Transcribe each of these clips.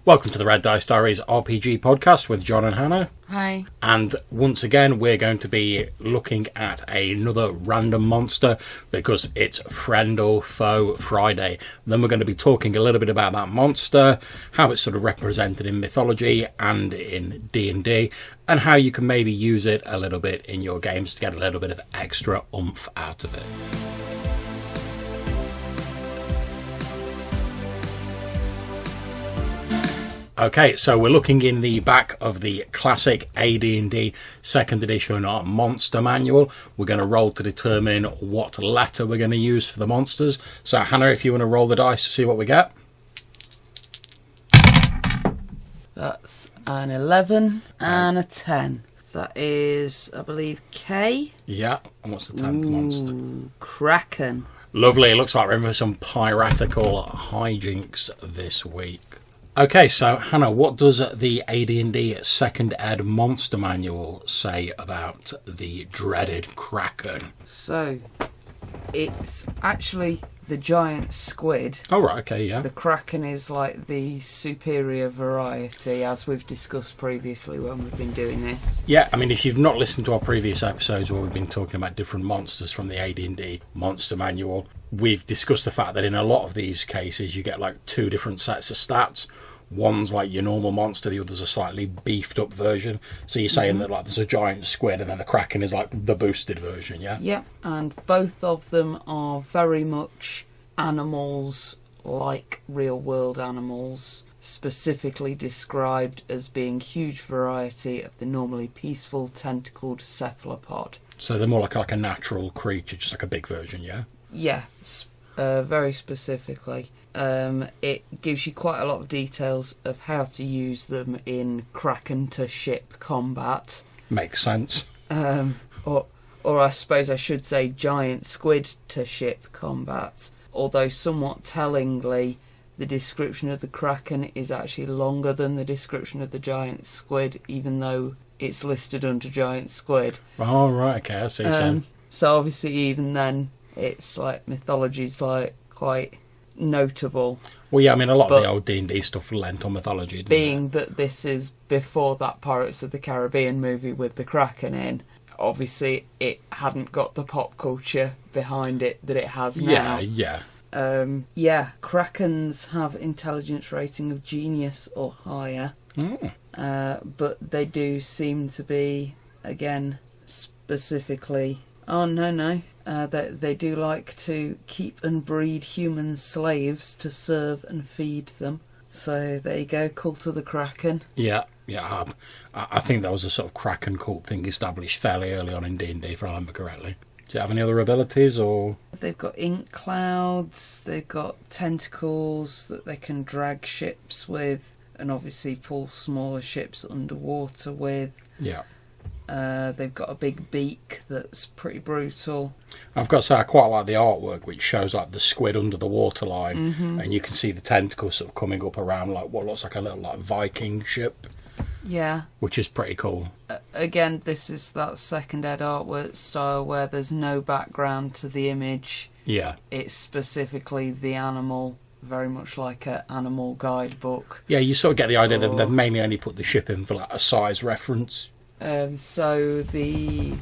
Welcome to the Red Dice Diaries RPG podcast with John and Hannah. Hi. And once again, we're going to be looking at another random monster because it's Friend or Foe Friday. Then we're going to be talking a little bit about that monster, how it's sort of represented in mythology and in D&D, and how you can maybe use it a little bit in your games to get a little bit of extra oomph out of it. Okay, so we're looking in the back of the classic AD&D 2nd edition monster manual. We're going to roll to determine what letter we're going to use for the monsters. So Hannah, if you want to roll the dice to see what we get. That's an 11 and a 10. That is, I believe, K. Yeah, and what's the 10th monster? Kraken. Lovely, it looks like we're in for some piratical hijinks this week. Okay, so Hannah, what does the AD&D 2nd Ed Monster Manual say about the dreaded Kraken? So, it's actually the giant squid. Oh, right, okay, yeah. The Kraken is like the superior variety, as we've discussed previously when we've been doing this. Yeah, I mean, if you've not listened to our previous episodes where we've been talking about different monsters from the AD&D Monster Manual, we've discussed the fact that in a lot of these cases you get like two different sets of stats. One's like your normal monster, the other's a slightly beefed up version. So you're saying that like there's a giant squid and then the Kraken is like the boosted version, yeah? Yeah, and both of them are very much animals like real world animals, specifically described as being huge variety of the normally peaceful tentacled cephalopod. So they're more like a natural creature, just like a big version, yeah? Yeah, very specifically. It gives you quite a lot of details of how to use them in Kraken to ship combat. Makes sense. Or I suppose I should say giant squid to ship combat. Although somewhat tellingly, the description of the Kraken is actually longer than the description of the giant squid, even though it's listed under giant squid. Oh, right, okay, I see. So obviously even then, it's like mythology's like quite notable. Well, yeah, I mean, a lot of the old D&D stuff lent on mythology, didn't being it? That this is before that Pirates of the Caribbean movie with the Kraken in, obviously it hadn't got the pop culture behind it that it has now. Yeah. Krakens have intelligence rating of genius or higher, but they do seem to be, again, specifically... Oh, no. They do like to keep and breed human slaves to serve and feed them. So there you go, cult of the Kraken. Yeah. I think that was a sort of Kraken cult thing established fairly early on in D&D, if I remember correctly. Does it have any other abilities, or...? They've got ink clouds, they've got tentacles that they can drag ships with, and obviously pull smaller ships underwater with. Yeah. They've got a big beak that's pretty brutal. I've got to say, I quite like the artwork, which shows like the squid under the waterline, and you can see the tentacles sort of coming up around like what looks like a little like Viking ship. Yeah. Which is pretty cool. Again, this is that 2nd Ed artwork style where there's no background to the image. Yeah. It's specifically the animal, very much like an animal guidebook. Yeah, you sort of get the idea that they've mainly only put the ship in for like a size reference. So the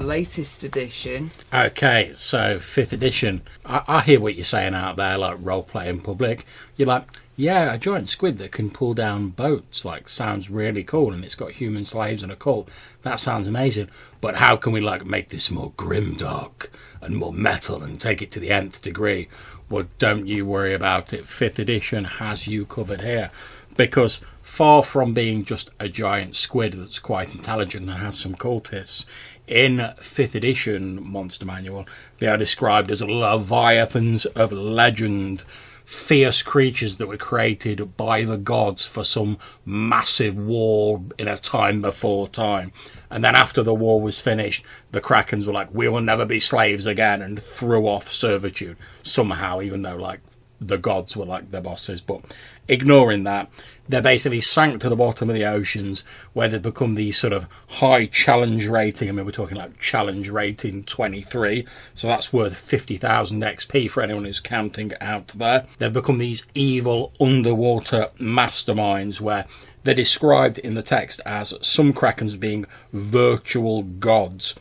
latest edition... Okay, so 5th edition. I hear what you're saying out there, like role-play in public. You're like, yeah, a giant squid that can pull down boats, like, sounds really cool, and it's got human slaves and a cult. That sounds amazing. But how can we, like, make this more grimdark and more metal and take it to the nth degree? Well, don't you worry about it. 5th edition has you covered here. Because far from being just a giant squid that's quite intelligent and has some cultists, in 5th edition Monster Manual, they are described as leviathans of legend, fierce creatures that were created by the gods for some massive war in a time before time. And then after the war was finished, the Krakens were like, we will never be slaves again, and threw off servitude somehow, even though, like, the gods were like their bosses. But ignoring that, they're basically sank to the bottom of the oceans, where they become these sort of high challenge rating. I mean, we're talking like challenge rating 23, so that's worth 50,000 XP for anyone who's counting out there. They've become these evil underwater masterminds, where they're described in the text as some Krakens being virtual gods,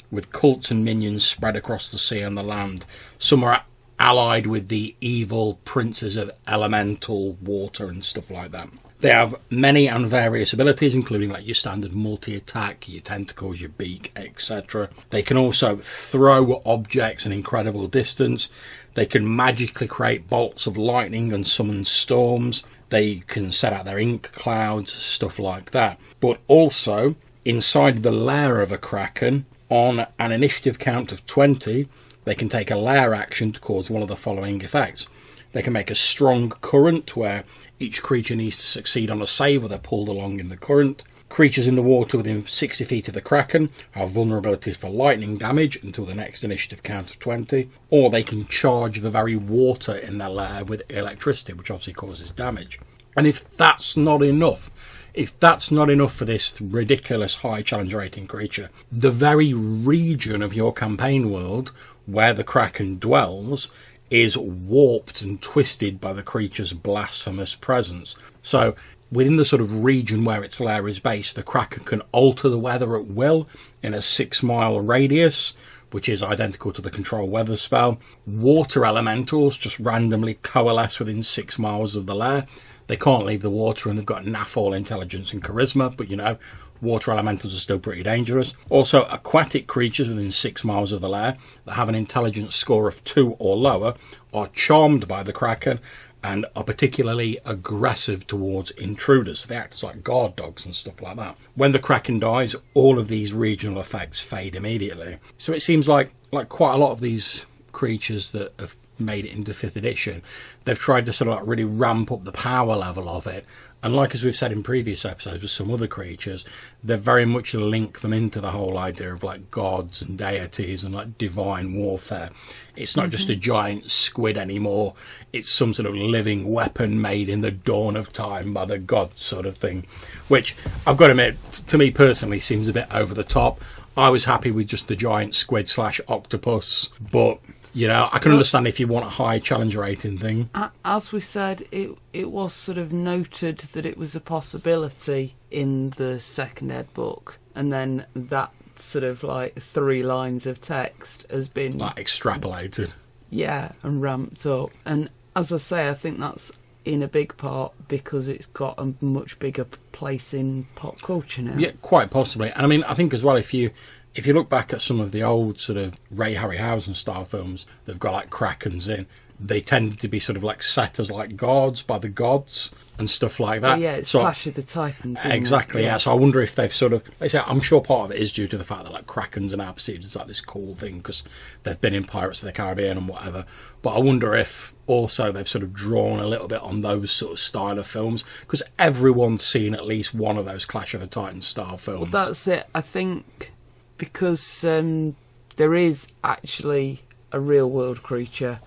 with cults and minions spread across the sea and the land. Some are allied with the evil princes of elemental water and stuff like that. They have many and various abilities, including like your standard multi-attack, your tentacles, your beak, etc. They can also throw objects an incredible distance. They can magically create bolts of lightning and summon storms. They can set out their ink clouds, stuff like that. But also, inside the lair of a Kraken, on an initiative count of 20, they can take a lair action to cause one of the following effects. They can make a strong current, where each creature needs to succeed on a save or they're pulled along in the current. Creatures in the water within 60 feet of the Kraken have vulnerabilities for lightning damage until the next initiative count of 20. Or they can charge the very water in their lair with electricity, which obviously causes damage. And if that's not enough for this ridiculous high challenge rating creature, the very region of your campaign world where the Kraken dwells is warped and twisted by the creature's blasphemous presence. So within the sort of region where its lair is based, the Kraken can alter the weather at will in a 6-mile radius, which is identical to the control weather spell. Water elementals just randomly coalesce within 6 miles of the lair. They can't leave the water, and they've got naff all intelligence and charisma, but water elementals are still pretty dangerous. Also, aquatic creatures within 6 miles of the lair that have an intelligence score of 2 or lower are charmed by the Kraken and are particularly aggressive towards intruders. They act as like guard dogs and stuff like that. When the Kraken dies, all of these regional effects fade immediately. So it seems like quite a lot of these creatures that have made it into 5th edition, they've tried to sort of like really ramp up the power level of it. And like as we've said in previous episodes with some other creatures, they very much link them into the whole idea of like gods and deities and like divine warfare. It's not just a giant squid anymore. It's some sort of living weapon made in the dawn of time by the gods sort of thing. Which, I've got to admit, to me personally seems a bit over the top. I was happy with just the giant squid / octopus, but I can understand if you want a high challenge rating thing. As we said, it was sort of noted that it was a possibility in the second ed book, and then that sort of like 3 lines of text has been like extrapolated. Yeah, and ramped up. And as I say, I think that's in a big part because it's got a much bigger place in pop culture now. Yeah, quite possibly. And I mean, I think as well, if you look back at some of the old sort of Ray Harryhausen style films, they've got like Krakens in. They tend to be sort of like set as like gods by the gods and stuff like that. Oh, yeah, it's Clash of the Titans. Exactly, yeah. So I wonder if they've sort of, I'm sure part of it is due to the fact that like Krakens are now perceived as like this cool thing because they've been in Pirates of the Caribbean and whatever. But I wonder if also they've sort of drawn a little bit on those sort of style of films, because everyone's seen at least one of those Clash of the Titans style films. Well, that's it. I think because there is actually a real world creature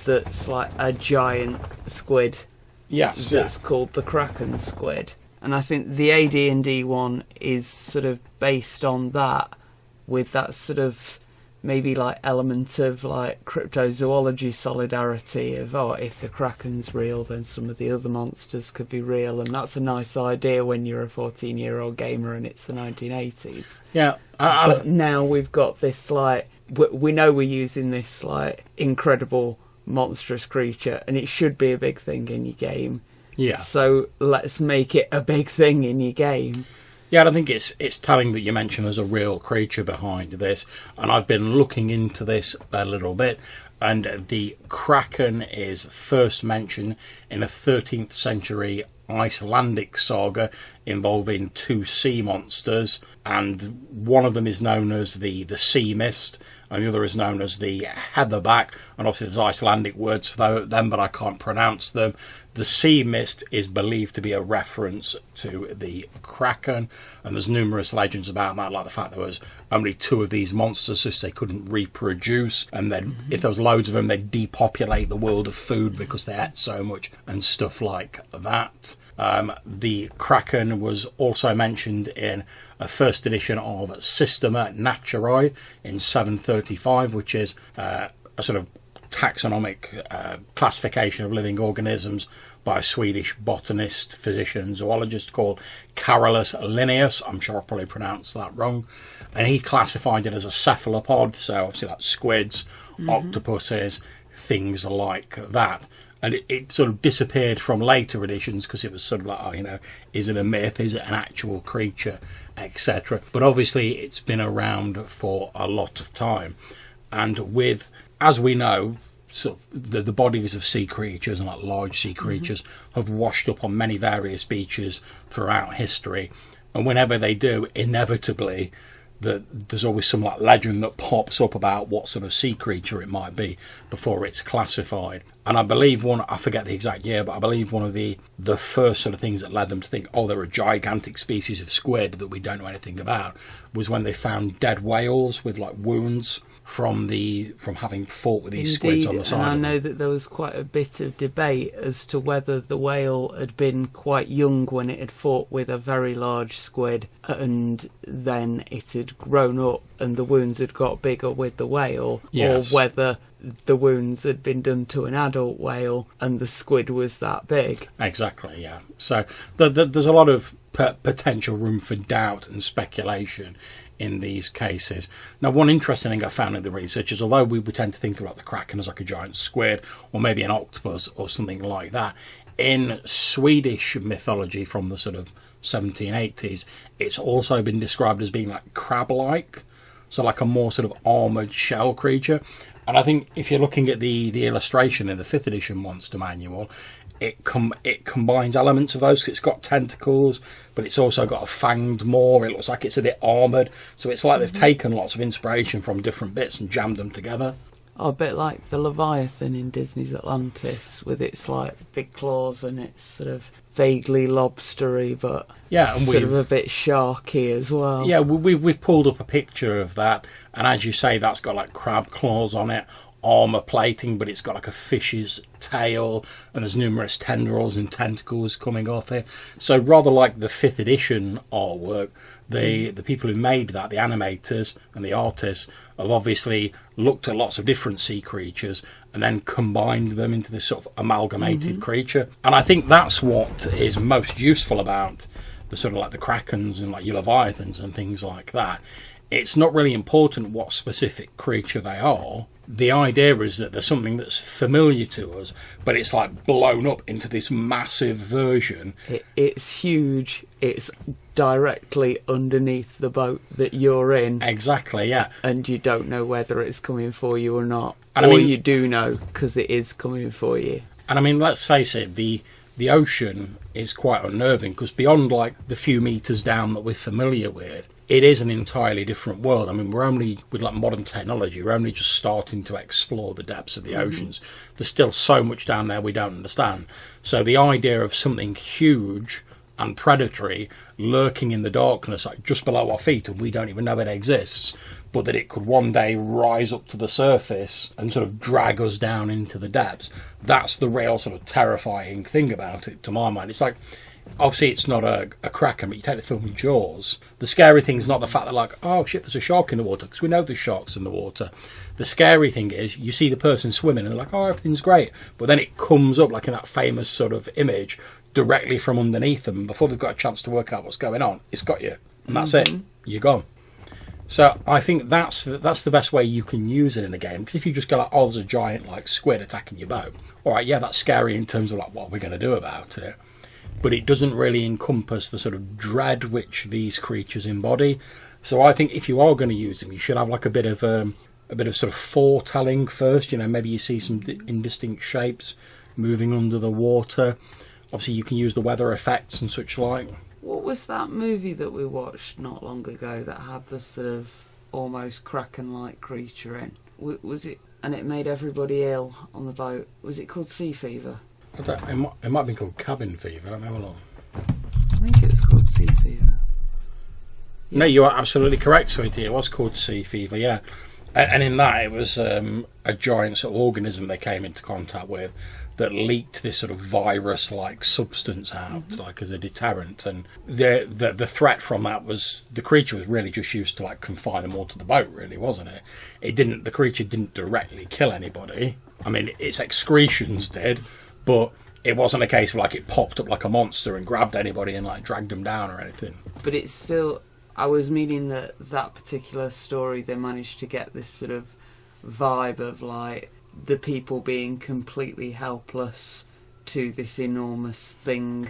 that's like a giant squid. Yes, that's called the Kraken squid, and I think the AD&D one is sort of based on that, with that sort of maybe like element of like cryptozoology solidarity of if the Kraken's real, then some of the other monsters could be real, and that's a nice idea when you're a 14-year-old gamer and it's the 1980s. Yeah, but now we've got this like we know we're using this like incredible monstrous creature, and it should be a big thing in your game. Yeah. So let's make it a big thing in your game. Yeah, I think it's telling that you mention there's a real creature behind this, and I've been looking into this a little bit, and the Kraken is first mentioned in a 13th century Icelandic saga involving 2 sea monsters, and one of them is known as the sea mist, and the other is known as the heatherback, and obviously there's Icelandic words for them, but I can't pronounce them. The sea mist is believed to be a reference to the Kraken, and there's numerous legends about that, like the fact there was only 2 of these monsters, so they couldn't reproduce, and then if there was loads of them, they'd depopulate the world of food because they ate so much, and stuff like that. The Kraken was also mentioned in a first edition of Systema Naturae in 735, which is a sort of taxonomic classification of living organisms by a Swedish botanist, physician, zoologist called Carolus Linnaeus. I'm sure I've probably pronounced that wrong. And he classified it as a cephalopod, so obviously like squids, octopuses, things like that. And it sort of disappeared from later editions because it was sort of like, is it a myth? Is it an actual creature? Etc. But obviously it's been around for a lot of time. And with, as we know, sort of the bodies of sea creatures and like large sea creatures have washed up on many various beaches throughout history. And whenever they do, inevitably, there's always some like legend that pops up about what sort of sea creature it might be before it's classified. And I believe I forget the exact year, but I believe one of the first sort of things that led them to think, there are gigantic species of squid that we don't know anything about, was when they found dead whales with like wounds from having fought with these squids on the side. And I know that there was quite a bit of debate as to whether the whale had been quite young when it had fought with a very large squid, and then it had grown up and the wounds had got bigger with the whale, or whether the wounds had been done to an adult whale and the squid was that big. Exactly, yeah. So there's a lot of potential room for doubt and speculation in these cases. Now, one interesting thing I found in the research is, although we would tend to think about the Kraken as like a giant squid or maybe an octopus or something like that, in Swedish mythology from the sort of 1780s, it's also been described as being like crab-like, so like a more sort of armoured shell creature. And I think if you're looking at the illustration in the 5th edition Monster Manual, it combines elements of those, 'cause it's got tentacles, but it's also got a fanged maw. It looks like it's a bit armoured. So it's like they've taken lots of inspiration from different bits and jammed them together. A bit like the Leviathan in Disney's Atlantis, with its like big claws and its sort of vaguely lobstery, but and sort of a bit sharky as well. Yeah, we've pulled up a picture of that, and as you say, that's got like crab claws on it, armour plating, but it's got like a fish's tail, and there's numerous tendrils and tentacles coming off it. So rather like the 5th edition artwork, the people who made that, the animators and the artists, have obviously looked at lots of different sea creatures and then combined them into this sort of amalgamated creature. And I think that's what is most useful about the sort of like the Krakens and like your Leviathans and things like that. It's not really important what specific creature they are. The idea is that there's something that's familiar to us, but it's like blown up into this massive version. It's huge. It's directly underneath the boat that you're in. Exactly, yeah. And you don't know whether it's coming for you or not. And or you do know, because it is coming for you. And I mean, let's face it, the ocean is quite unnerving, because beyond like the few metres down that we're familiar with, it is an entirely different world. I mean, we're only, with like modern technology, we're only just starting to explore the depths of the oceans. There's still so much down there we don't understand. So the idea of something huge and predatory lurking in the darkness, like just below our feet, and we don't even know it exists, but that it could one day rise up to the surface and sort of drag us down into the depths, that's the real sort of terrifying thing about it, to my mind. It's like, obviously it's not a Kraken, but you take the film Jaws, the scary thing is not the fact that like, oh shit, there's a shark in the water, because we know there's sharks in the water. The scary thing is you see the person swimming and they're like, oh, everything's great, but then it comes up like in that famous sort of image directly from underneath them, before they've got a chance to work out what's going on, it's got you, and that's it, you're gone. So I think that's the best way you can use it in a game, because if you just go like, oh, there's a giant like squid attacking your boat, alright, yeah, that's scary in terms of like what we're going to do about it, but it doesn't really encompass the sort of dread which these creatures embody. So I think if you are going to use them, you should have like a bit of sort of foretelling first. Maybe you see some indistinct shapes moving under the water. Obviously, you can use the weather effects and such like. What was that movie that we watched not long ago that had the sort of almost Kraken-like creature in. Was it? And it made everybody ill on the boat. Was it called sea fever? It might have been called cabin fever. Let me have a look. I think it was called sea fever. Yeah. No, you are absolutely correct, sweetie. It was called sea fever, yeah. And in that, it was a giant sort of organism they came into contact with that leaked this sort of virus-like substance out, like as a deterrent. And the threat from that was the creature was really just used to like confine them all to the boat, really, wasn't it? The creature didn't directly kill anybody. I mean, its excretions did, but it wasn't a case of like it popped up like a monster and grabbed anybody and like dragged them down or anything. But it's still. I was meaning that particular story, they managed to get this sort of vibe of like the people being completely helpless to this enormous thing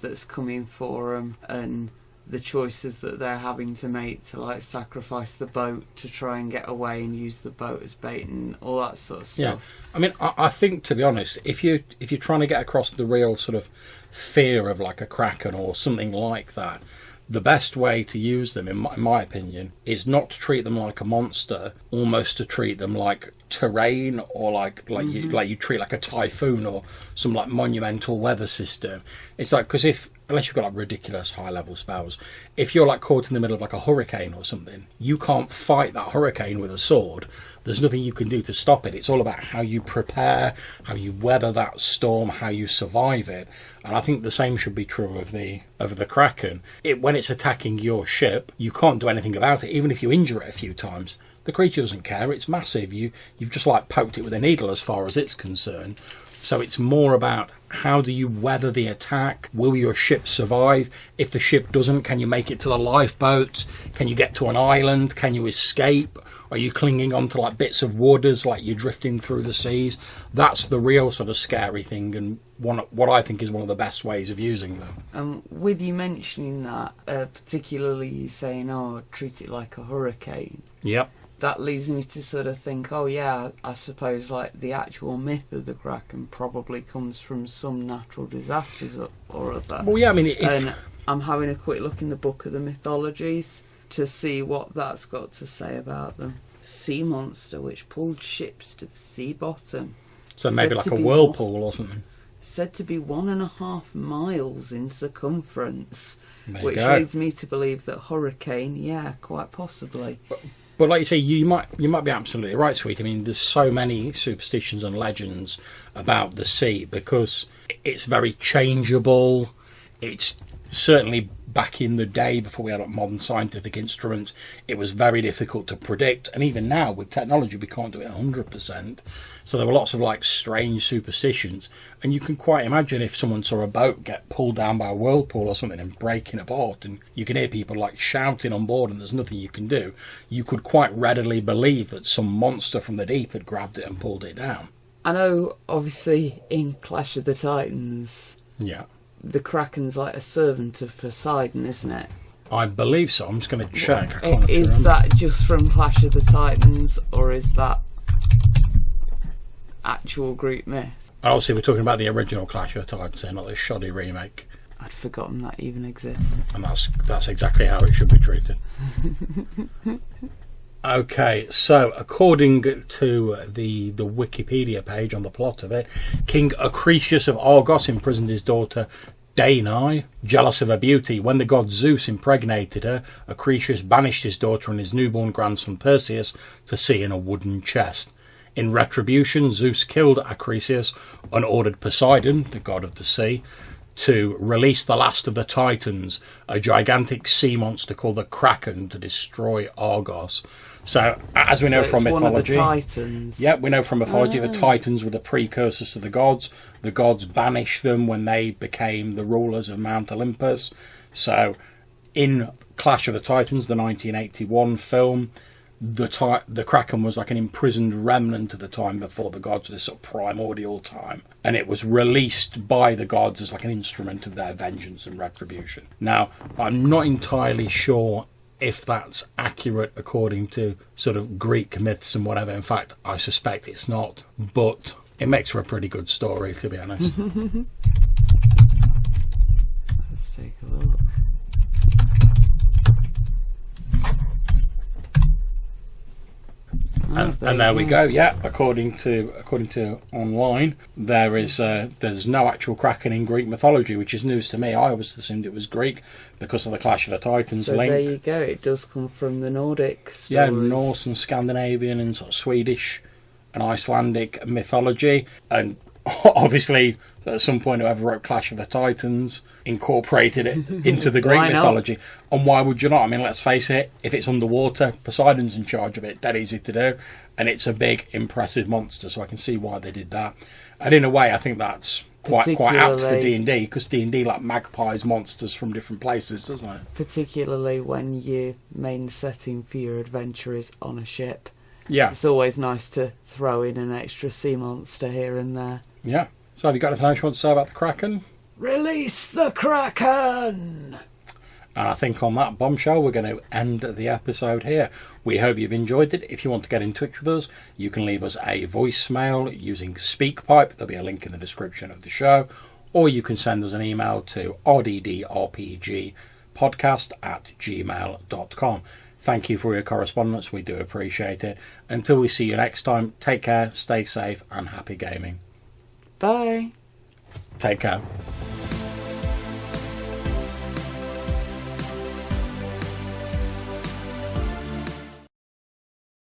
that's coming for them, and the choices that they're having to make to like sacrifice the boat to try and get away and use the boat as bait and all that sort of stuff. Yeah, I mean, I think, to be honest, if you're trying to get across the real sort of fear of like a kraken or something like that, the best way to use them, in my opinion, is not to treat them like a monster, almost to treat them like terrain, or like you treat like a typhoon or some like monumental weather system. It's like, because unless you've got like ridiculous high level spells, if you're like caught in the middle of like a hurricane or something, you can't fight that hurricane with a sword. There's nothing you can do to stop it. It's all about how you prepare, how you weather that storm, how you survive it. And I think the same should be true of the Kraken. When it's attacking your ship, you can't do anything about it, even if you injure it a few times. The creature doesn't care. It's massive. You've just like poked it with a needle as far as it's concerned. So it's more about how do you weather the attack? Will your ship survive? If the ship doesn't, can you make it to the lifeboats? Can you get to an island? Can you escape? Are you clinging onto like bits of wood as like you're drifting through the seas? That's the real sort of scary thing, and what I think is one of the best ways of using them. With you mentioning that, particularly you saying, treat it like a hurricane. Yep. That leads me to sort of think, I suppose like the actual myth of the Kraken probably comes from some natural disasters or other. Well, yeah, I mean... And I'm having a quick look in the book of the Mythologies to see what that's got to say about them. Sea monster which pulled ships to the sea bottom. So maybe like a whirlpool or something. Said to be 1.5 miles in circumference, which go. leads me to believe that hurricane, quite possibly. But like you say, you might be absolutely right, sweet. I mean, there's so many superstitions and legends about the sea because it's very changeable. It's certainly back in the day, before we had modern scientific instruments, it was very difficult to predict. And even now, with technology, we can't do it 100%. So there were lots of like strange superstitions. And you can quite imagine if someone saw a boat get pulled down by a whirlpool or something and breaking apart, and you can hear people like shouting on board and there's nothing you can do, you could quite readily believe that some monster from the deep had grabbed it and pulled it down. I know, obviously, in Clash of the Titans... Yeah. The Kraken's like a servant of Poseidon, isn't it? I believe so. I'm just going to check. Is that just from Clash of the Titans, or is that actual Greek myth? Obviously, we're talking about the original Clash of the Titans, not the shoddy remake. I'd forgotten that even exists. And that's exactly how it should be treated. Okay, so according to the Wikipedia page on the plot of it, King Acrisius of Argos imprisoned his daughter Danae, jealous of her beauty. When the god Zeus impregnated her, Acrisius banished his daughter and his newborn grandson Perseus to sea in a wooden chest. In retribution, Zeus killed Acrisius and ordered Poseidon, the god of the sea, to release the last of the Titans, a gigantic sea monster called the Kraken, to destroy Argos. So, as we know from mythology, one of the Titans. Yeah, we know from mythology the Titans were the precursors to the gods. The gods banished them when they became the rulers of Mount Olympus. So, in Clash of the Titans, the 1981 film, the Kraken was like an imprisoned remnant of the time before the gods, this sort of primordial time, and it was released by the gods as like an instrument of their vengeance and retribution. Now, I'm not entirely sure if that's accurate according to sort of Greek myths and whatever. In fact, I suspect it's not, but it makes for a pretty good story, to be honest. Let's take a look. And there we go. Yeah, according to online, there's no actual Kraken in Greek mythology, which is news to me. I always assumed it was Greek because of the Clash of the Titans So link. there you go. It does come from the Nordic stories. Yeah, Norse and Scandinavian and sort of Swedish and Icelandic mythology, and obviously at some point whoever wrote Clash of the Titans incorporated it into the Greek Why not? mythology. And why would you not? I mean, let's face it, if it's underwater, Poseidon's in charge of it, dead easy to do, and it's a big impressive monster, so I can see why they did that. And in a way I think that's quite apt for D&D, because D&D like magpies monsters from different places, doesn't it? Particularly when your main setting for your adventure is on a ship. Yeah. It's always nice to throw in an extra sea monster here and there. Yeah. So have you got anything else you want to say about the Kraken? Release the Kraken! And I think on that bombshell, we're going to end the episode here. We hope you've enjoyed it. If you want to get in touch with us, you can leave us a voicemail using SpeakPipe. There'll be a link in the description of the show. Or you can send us an email to rddrpgpodcast@gmail.com. Thank you for your correspondence. We do appreciate it. Until we see you next time, take care, stay safe, and happy gaming. Bye. Take care.